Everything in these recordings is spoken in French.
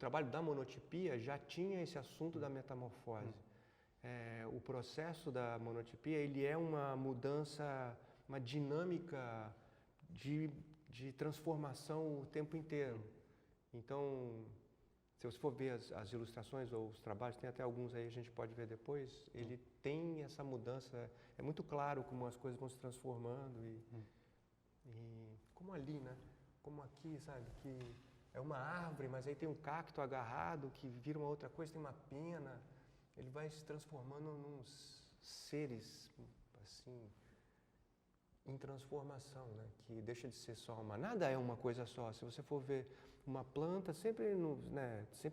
trabalho da monotipia já tinha esse assunto da metamorfose. O processo da monotipia, ele é uma mudança, uma dinâmica de transformação o tempo inteiro. Então, se você for ver as ilustrações ou os trabalhos, tem até alguns aí, a gente pode ver depois, ele tem essa mudança, é muito claro como as coisas vão se transformando e como ali, né? Como aqui, sabe? Que é uma árvore, mas aí tem um cacto agarrado que vira uma outra coisa, tem uma pena. Ele vai se transformando nos seres, assim, em transformação, né? Que deixa de ser só uma... Nada é uma coisa só. Se você for ver uma planta, sempre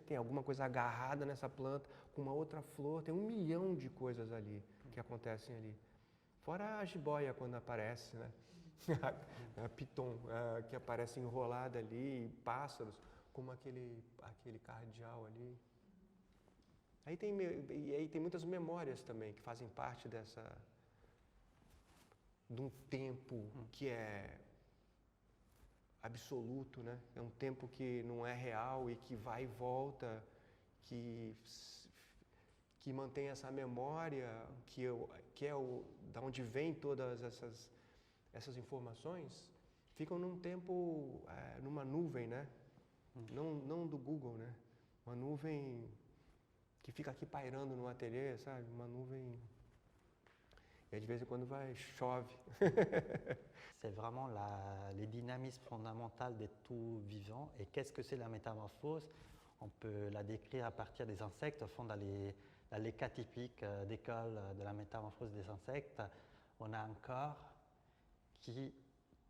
tem alguma coisa agarrada nessa planta, com uma outra flor, tem 1 milhão de coisas ali, que acontecem ali. Fora a jiboia quando aparece, né? A piton, que aparece enrolada ali, pássaros, como aquele cardeal ali. Aí tem muitas memórias também que fazem parte de um tempo que é absoluto, né? É um tempo que não é real e que vai e volta, que mantém essa memória, da onde vem todas essas informações, ficam num tempo, numa nuvem, né? Não do Google, né? Uma nuvem que fica aqui pairando no ateliê, sabe? Uma nuvem... Et de vez en quand, chove. C'est vraiment les dynamismes fondamentaux de tout vivant. Et qu'est-ce que c'est la métamorphose? On peut la décrire à partir des insectes. Au fond, dans les cas typiques d'école de la métamorphose des insectes, on a un corps qui,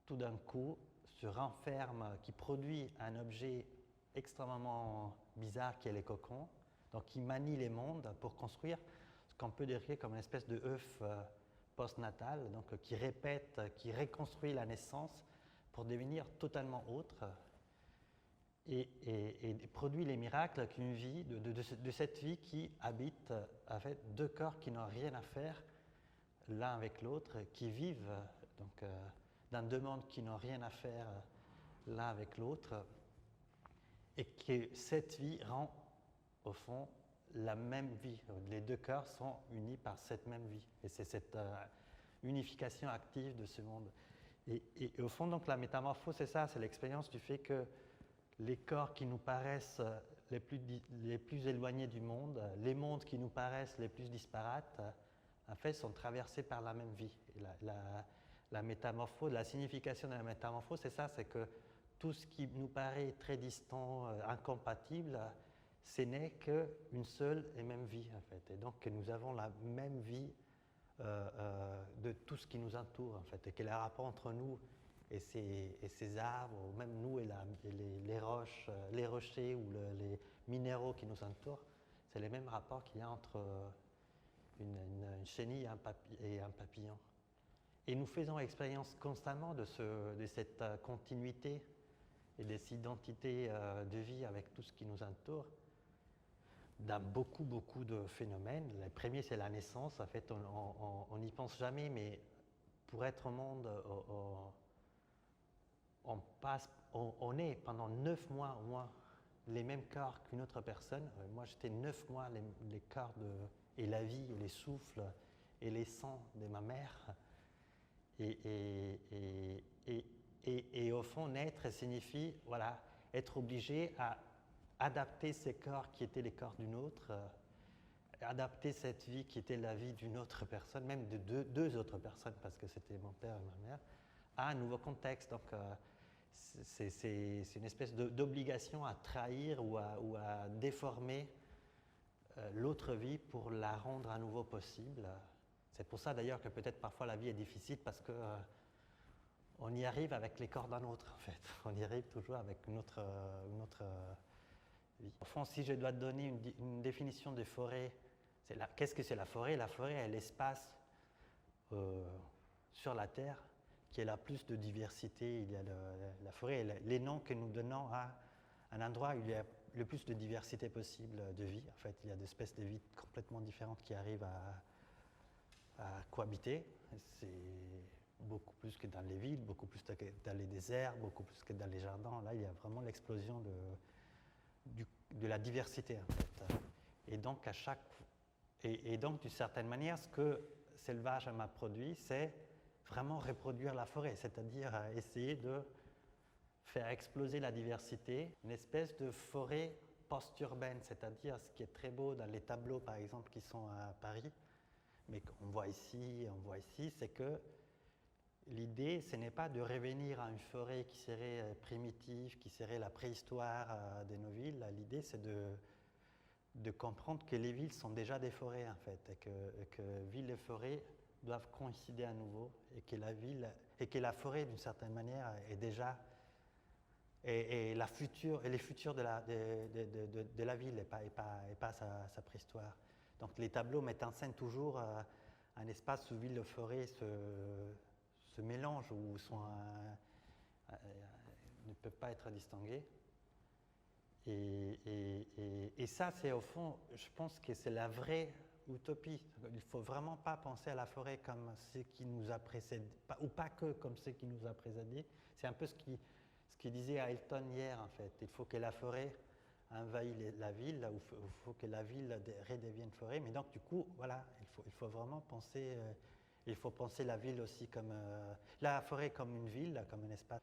tout d'un coup, se renferme, qui produit un objet extrêmement bizarre qui est les cocons, donc qui manie les mondes pour construire ce qu'on peut décrire comme une espèce de œuf postnatal, donc qui répète, qui reconstruit la naissance pour devenir totalement autre et produit les miracles qu'une vie, de cette vie qui habite avec 2 corps qui n'ont rien à faire l'un avec l'autre, qui vivent donc, dans 2 mondes qui n'ont rien à faire l'un avec l'autre, et que cette vie rend au fond la même vie. Les 2 corps sont unis par cette même vie. Et c'est cette unification active de ce monde. Et au fond, donc, la métamorphose, c'est ça, c'est l'expérience du fait que les corps qui nous paraissent les plus éloignés du monde, les mondes qui nous paraissent les plus disparates, en fait, sont traversés par la même vie. Et la métamorphose, la signification de la métamorphose, c'est ça, c'est que tout ce qui nous paraît très distant, incompatible, ce n'est qu'une seule et même vie, en fait. Et donc, que nous avons la même vie de tout ce qui nous entoure, en fait. Et que le rapport entre nous et ces arbres, ou même nous et les roches, les rochers ou les minéraux qui nous entourent, c'est le même rapport qu'il y a entre une chenille et un papillon. Et nous faisons expérience constamment de cette continuité et de cette identité de vie avec tout ce qui nous entoure, dans beaucoup de phénomènes. Le premier, c'est la naissance. En fait, on n'y pense jamais, mais pour être au monde, on est pendant 9 mois au moins les mêmes corps qu'une autre personne. Moi, j'étais 9 mois les corps et la vie, et les souffles, et les sangs de ma mère. Et au fond, naître signifie voilà, être obligé à adapter ces corps qui étaient les corps d'une autre, adapter cette vie qui était la vie d'une autre personne, même de 2 autres personnes, parce que c'était mon père et ma mère, à un nouveau contexte. Donc, c'est une espèce d'obligation à trahir ou à déformer l'autre vie pour la rendre à nouveau possible. C'est pour ça d'ailleurs que peut-être parfois la vie est difficile, parce que on y arrive avec les corps d'un autre, en fait. On y arrive toujours avec une autre vie. Au fond, si je dois donner une définition de forêt, qu'est-ce que c'est la forêt? La forêt est l'espace sur la Terre qui a la plus de diversité. Il y a la forêt, les noms que nous donnons à un endroit où il y a le plus de diversité possible de vie. En fait, il y a des espèces de vie complètement différentes qui arrivent à cohabiter. C'est beaucoup plus que dans les villes, beaucoup plus que dans les déserts, beaucoup plus que dans les jardins. Là, il y a vraiment l'explosion de la diversité en fait. Et donc, donc d'une certaine manière, ce que Selvage m'a produit, c'est vraiment reproduire la forêt, c'est-à-dire essayer de faire exploser la diversité, une espèce de forêt post-urbaine, c'est-à-dire ce qui est très beau dans les tableaux, par exemple, qui sont à Paris, mais qu'on voit ici, c'est que l'idée, ce n'est pas de revenir à une forêt qui serait primitive, qui serait la préhistoire de nos villes. L'idée, c'est de comprendre que les villes sont déjà des forêts, en fait, et que ville et forêt doivent coïncider à nouveau, et que la forêt, d'une certaine manière, est déjà et les futurs de la ville, et pas sa préhistoire. Donc les tableaux mettent en scène toujours un espace où ville et forêt se mélangent ou ne peuvent pas être distingués. Et ça, c'est au fond, je pense que c'est la vraie utopie. Il ne faut vraiment pas penser à la forêt comme ce qui nous a précédé, ou pas que comme ce qui nous a précédé. C'est un peu ce qu'il disait à Elton hier, en fait. Il faut que la forêt envahisse la ville, ou il faut que la ville redevienne forêt. Mais donc, du coup, voilà, il faut vraiment penser, il faut penser la ville aussi comme, la forêt comme une ville, comme un espace.